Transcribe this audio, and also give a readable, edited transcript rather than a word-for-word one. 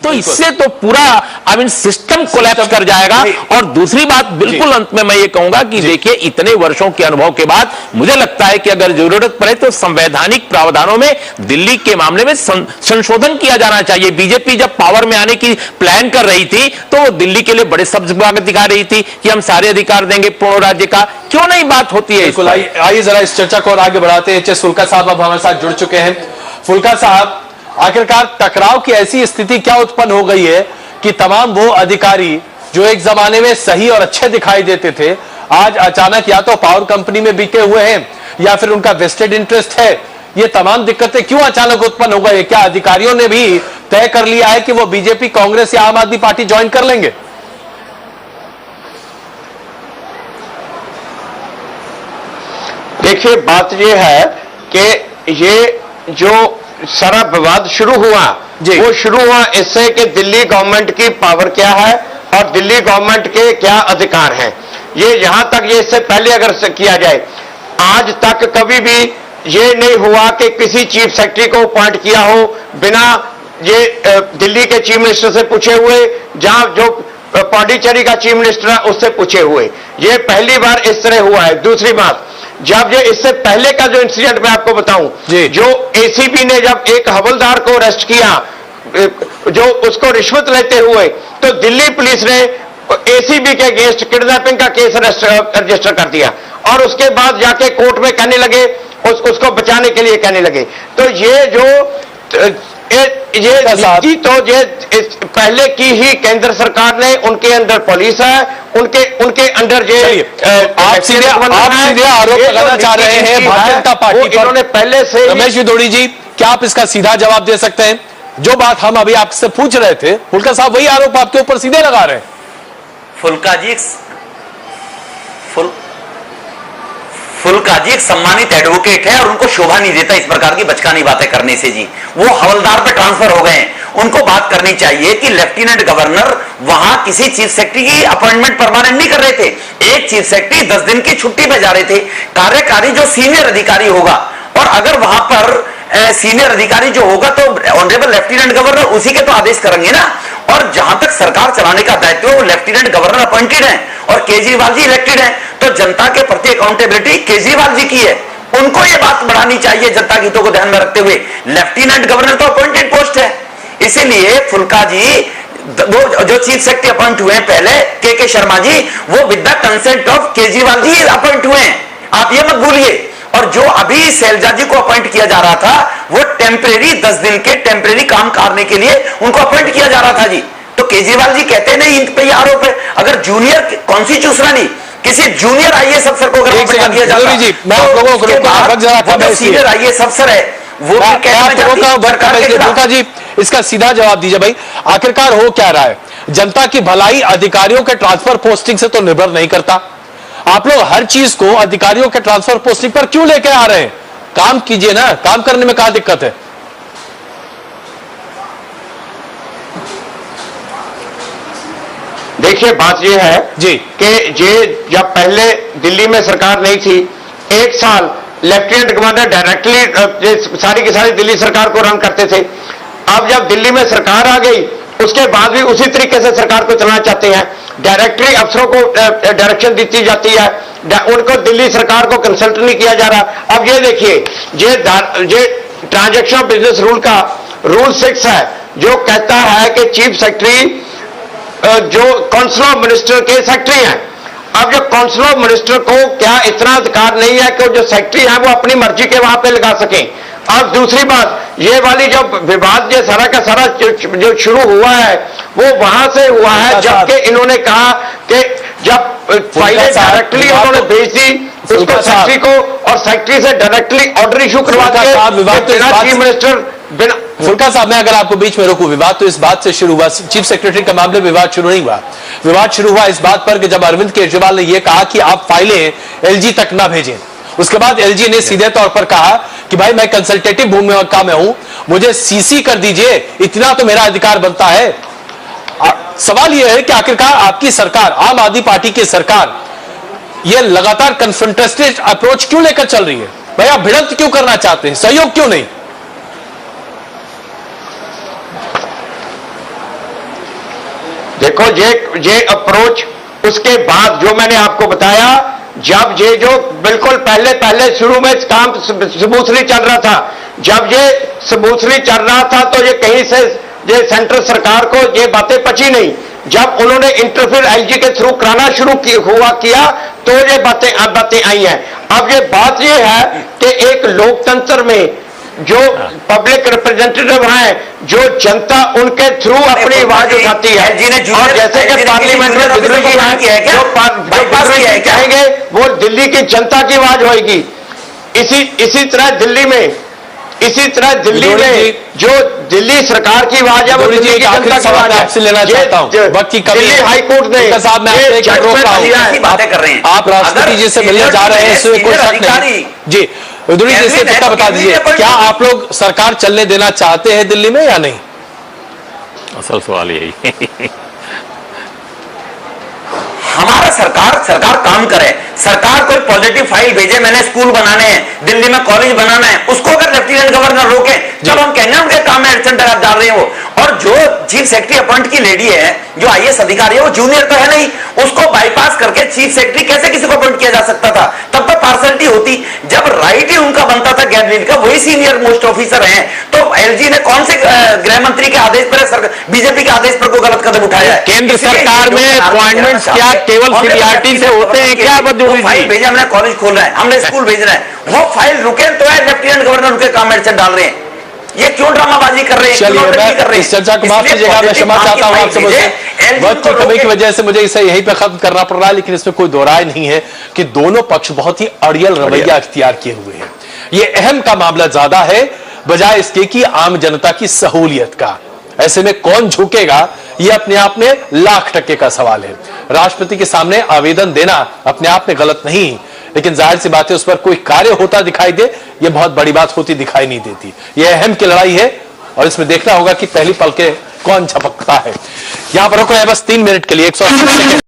तो इससे तो पूरा आई मीन सिस्टम कोलैप्स कर जाएगा। और दूसरी बात बिल्कुल अंत में मैं ये कहूंगा कि देखिए इतने वर्षों के अनुभव के बाद मुझे लगता है कि अगर जरूरत पड़े तो संवैधानिक प्रावधानों में दिल्ली के मामले में संशोधन किया जाना चाहिए। बीजेपी जब पावर में आने की प्लान कर रही थी तो वो दिल्ली के लिए बड़े शब्द दिखा रही थी कि हम सारे अधिकार देंगे पूर्ण राज्य का। क्यों नहीं बात होती है? आइए जरा इस चर्चा को और आगे बढ़ाते हैं। एच.एस. फुल्का साहब अब हमारे साथ जुड़ चुके हैं। फुल्का साहब, आखिरकार टकराव की ऐसी स्थिति क्या उत्पन्न हो गई है कि तमाम वो अधिकारी जो एक जमाने में सही और अच्छे दिखाई देते थे, आज अचानक या तो पावर कंपनी में बिके हुए हैं या फिर उनका वेस्टेड इंटरेस्ट है। ये तमाम दिक्कतें क्यों अचानक उत्पन्न हो गई? क्या अधिकारियों ने भी तय कर लिया है कि वो बीजेपी, कांग्रेस या आम आदमी पार्टी ज्वाइन कर लेंगे? देखिए, बात ये है कि ये जो सारा विवाद शुरू हुआ वो शुरू हुआ इससे कि दिल्ली गवर्नमेंट की पावर क्या है और दिल्ली गवर्नमेंट के क्या अधिकार हैं। ये यहां तक, ये इससे पहले अगर किया जाए, आज तक कभी भी ये नहीं हुआ कि किसी चीफ सेक्रेटरी को अपॉइंट किया हो बिना ये दिल्ली के चीफ मिनिस्टर से पूछे हुए, जहां जो पांडिचेरी का चीफ मिनिस्टर है उससे पूछे हुए। ये पहली बार इस तरह हुआ है। दूसरी बात, जब ये इससे पहले का जो इंसिडेंट मैं आपको बताऊं, जो एसीबी ने जब एक हवलदार को अरेस्ट किया जो उसको रिश्वत लेते हुए, तो दिल्ली पुलिस ने एसीबी के अगेंस्ट किडनैपिंग का केस रजिस्टर कर दिया और उसके बाद जाके कोर्ट में कहने लगे, उसको बचाने के लिए कहने लगे। तो ये जो पहले की ही केंद्र सरकार ने, उनके अंदर पुलिस है, उनके अंदर आप सीधे आरोप लगाना चाह रहे हैं भारतीय जनता पार्टी पर। इन्होंने पहले से। रमेश विदोड़ी जी, क्या आप इसका सीधा जवाब दे सकते हैं? जो बात हम अभी आपसे पूछ रहे थे, फुल्का साहब वही आरोप आपके ऊपर सीधे लगा रहे हैं। फुल्का जी एक सम्मानित एडवोकेट है और उनको शोभा नहीं देता इस प्रकार की बचकानी बातें करने से। जी, वो हवलदार पे ट्रांसफर हो गए हैं। उनको बात करनी चाहिए कि लेफ्टिनेंट गवर्नर वहां किसी चीफ सेक्रेटरी की अपॉइंटमेंट परमानेंट नहीं कर रहे थे। एक चीफ सेक्रेटरी 10 दिन की छुट्टी पे जा रहे थे। कार्यकारी जो सीनियर अधिकारी होगा, और अगर वहां पर सीनियर अधिकारी जो होगा तो ऑनरेबल लेफ्टिनेंट गवर्नर उसी के तो आदेश करेंगे ना। और जहां तक सरकार चलाने का दायित्व है वो लेफ्टिनेंट गवर्नर अपॉइंटेड है और केजरीवाल जी इलेक्टेड है। तो जनता के प्रति अकाउंटेबिलिटी केजरीवाल जी की है। उनको ये बात बढ़ानी चाहिए जनता के हितों को ध्यान में रखते हुए। लेफ्टिनेंट गवर्नर तो अपॉइंटेड पोस्ट है। इसीलिए फुल्का जी, वो जो चीफ सेक्रेटरी अपॉइंट हुए हैं पहले, के शर्मा जी, वो with the consent of Kejriwal ji appoint हुए हैं, आप ये मत भूलिए। और जो अभी शैलजा जी को अपॉइंट किया जा रहा था वो टेम्परेरी 10 दिन के टेम्परेरी काम करने के लिए उनको अपॉइंट किया जा रहा था जी। तो केजरीवाल जी कहते नहीं इन पे आरोप है। अगर जूनियर कॉन्स्टिट्यूशनली किसी जूनियर आईएएस अफसर को अगर दिया जाता जी, मैं आप लोगों को सीनियर आईएएस अफसर है वो फुल्का जी, इसका सीधा जवाब दीजिए भाई। आखिरकार हो क्या रहा है? जनता की भलाई अधिकारियों के ट्रांसफर पोस्टिंग से तो निर्भर नहीं करता। आप लोग हर चीज को अधिकारियों के ट्रांसफर पोस्टिंग पर क्यों लेके आ रहे हैं? काम कीजिए ना, काम करने में क्या दिक्कत है? देखिए, बात यह है जी कि ये जब पहले दिल्ली में सरकार नहीं थी, एक साल लेफ्टिनेंट गवर्नर डायरेक्टली सारी की सारी दिल्ली सरकार को रन करते थे। अब जब दिल्ली में सरकार आ गई उसके बाद भी उसी तरीके से सरकार को चलाना चाहते हैं। डायरेक्टली अफसरों को डायरेक्शन दी जाती है, उनको दिल्ली सरकार को कंसल्ट नहीं किया जा रहा। अब ये देखिए, ये ट्रांजैक्शन बिजनेस रूल का रूल 6 है जो कहता है कि चीफ सेक्रेटरी जो काउंसिल ऑफ मिनिस्टर के सेक्रेटरी हैं। अब जो काउंसिल ऑफ मिनिस्टर को क्या इतना अधिकार नहीं है कि जो सेक्रेटरी हैं वो अपनी मर्जी के वहां पे लगा सकें। और दूसरी बात, ये वाली जो विवाद ये सारा का सारा जो शुरू हुआ है वो वहां से हुआ है जबकि इन्होंने कहा कि जब फाइलें डायरेक्टली उन्होंने भेज दी उसको सेक्रेटरी को और सेक्रेटरी से डायरेक्टली ऑर्डर इशू करवा के चीफ मिनिस्टर बिना। फुल्का साहब, मैं अगर आपको बीच में रोकूं, विवाद तो इस बात से शुरू हुआ, चीफ सेक्रेटरी का मामले विवाद शुरू नहीं हुआ। विवाद शुरू हुआ इस बात पर कि जब अरविंद केजरीवाल ने यह कहा कि आप फाइलें एलजी तक ना भेजें, उसके बाद एलजी ने सीधे तौर पर कहा कि भाई मैं कंसल्टेटिव भूमिका में हूं, मुझे सीसी कर दीजिए, इतना तो मेरा अधिकार बनता है। सवाल यह है कि आखिरकार आपकी सरकार, आम आदमी पार्टी की सरकार, यह लगातार कन्फ्रंटेशनल अप्रोच क्यों लेकर चल रही है? भाई आप भिड़ंत क्यों करना चाहते हैं, सहयोग क्यों नहीं? देखो ये अप्रोच उसके बाद जो मैंने आपको बताया, जब ये जो बिल्कुल पहले शुरू में काम स्मूथली चल रहा था, जब ये स्मूथली चल रहा था तो ये कहीं से ये सेंट्रल सरकार को ये बातें पची नहीं। जब उन्होंने इंटरफेयर एलजी के थ्रू कराना शुरू किया तो ये बातें आई हैं। अब ये बात ये है कि एक लोकतंत्र में जो पब्लिक रिप्रेजेंटेटिव हैं, जो जनता उनके थ्रू अपनी आवाज उठाती है, और जैसे कि पार्लियामेंट में बुजुर्ग हैं जो बुजुर्ग कहेंगे वो दिल्ली की जनता की आवाज होगी। इसी तरह दिल्ली में जो दिल्ली सरकार की आवाज है वो दिल्ली की जनता की आवाज है। आपसे लेना चाहता हूं, दिल्ली हाईकोर्ट ने साहब मैं बातें कर रहे हैं, आप राष्ट्रपति जी से मिलने जा रहे हैं, इसमें कोई शक नहीं जी। उदुरी जी से पता बता दीजिए, क्या आप लोग सरकार चलने देना चाहते हैं दिल्ली में या नहीं? असल सवाल यही हमारा सरकार काम करे, सरकार कोई पॉजिटिव फाइल भेजे, मैंने स्कूल बनाने हैं, दिल्ली में कॉलेज बनाना है, उसको अगर लेफ्टिनेंट गवर्नर रोके, चलो हम कहेंगे उनके काम में एडसेंट डाल रहे हो। और जो चीफ सेक्रेटरी अपॉइंट की लेडी है, जो आईएएस अधिकारी है, वो जूनियर तो है नहीं, उसको बाईपास करके चीफ सेक्रेटरी कैसे किसी को अपॉइंट किया जा सकता था? तब तो पार्सलिटी होती। जब राइट ही उनका बनता था कैबिनेट का, वही सीनियर मोस्ट ऑफिसर हैं, तो एलजी ने कौन से गृह मंत्री के आदेश पर, बीजेपी के आदेश पर कोई गलत कदम उठाया है? केंद्र सरकार में अपॉइंटमेंट्स क्या केवल सीनियरिटी से होते हैं क्या? फाइल भेजा, हमने कॉलेज खोल रहा है, हमने स्कूल भेज रहे हैं, वो फाइल रुके तो है, लेफ्टिनेंट गवर्नर उनके काम में एडसेंट डाल रहे हैं। ये क्यों ड्रामाबाजी कर रहे हैं? चलिए, मैं इस चर्चा को माफ कीजिएगा, मैं क्षमा चाहता हूं आपसे, वक्त की कमी की वजह से मुझे इसे यहीं पे खत्म करना पड़ रहा है, लेकिन इसमें कोई दो राय नहीं है कि दोनों पक्ष बहुत ही अड़ियल रवैया इख्तियार किए हुए हैं। ये अहम का मामला ज्यादा है बजाय इसके कि आम जनता की सहूलियत का। ऐसे में कौन झुकेगा, यह अपने आप में $1,00,000 का सवाल है। राष्ट्रपति के सामने आवेदन देना अपने आप में गलत नहीं, लेकिन जाहिर सी बात है उस पर कोई कार्य होता दिखाई दे, यह बहुत बड़ी बात होती दिखाई नहीं देती। यह अहम की लड़ाई है और इसमें देखना होगा कि पहली पल के कौन झपकता है। यहां पर रुको है बस 3 मिनट के लिए, 180 सेकंड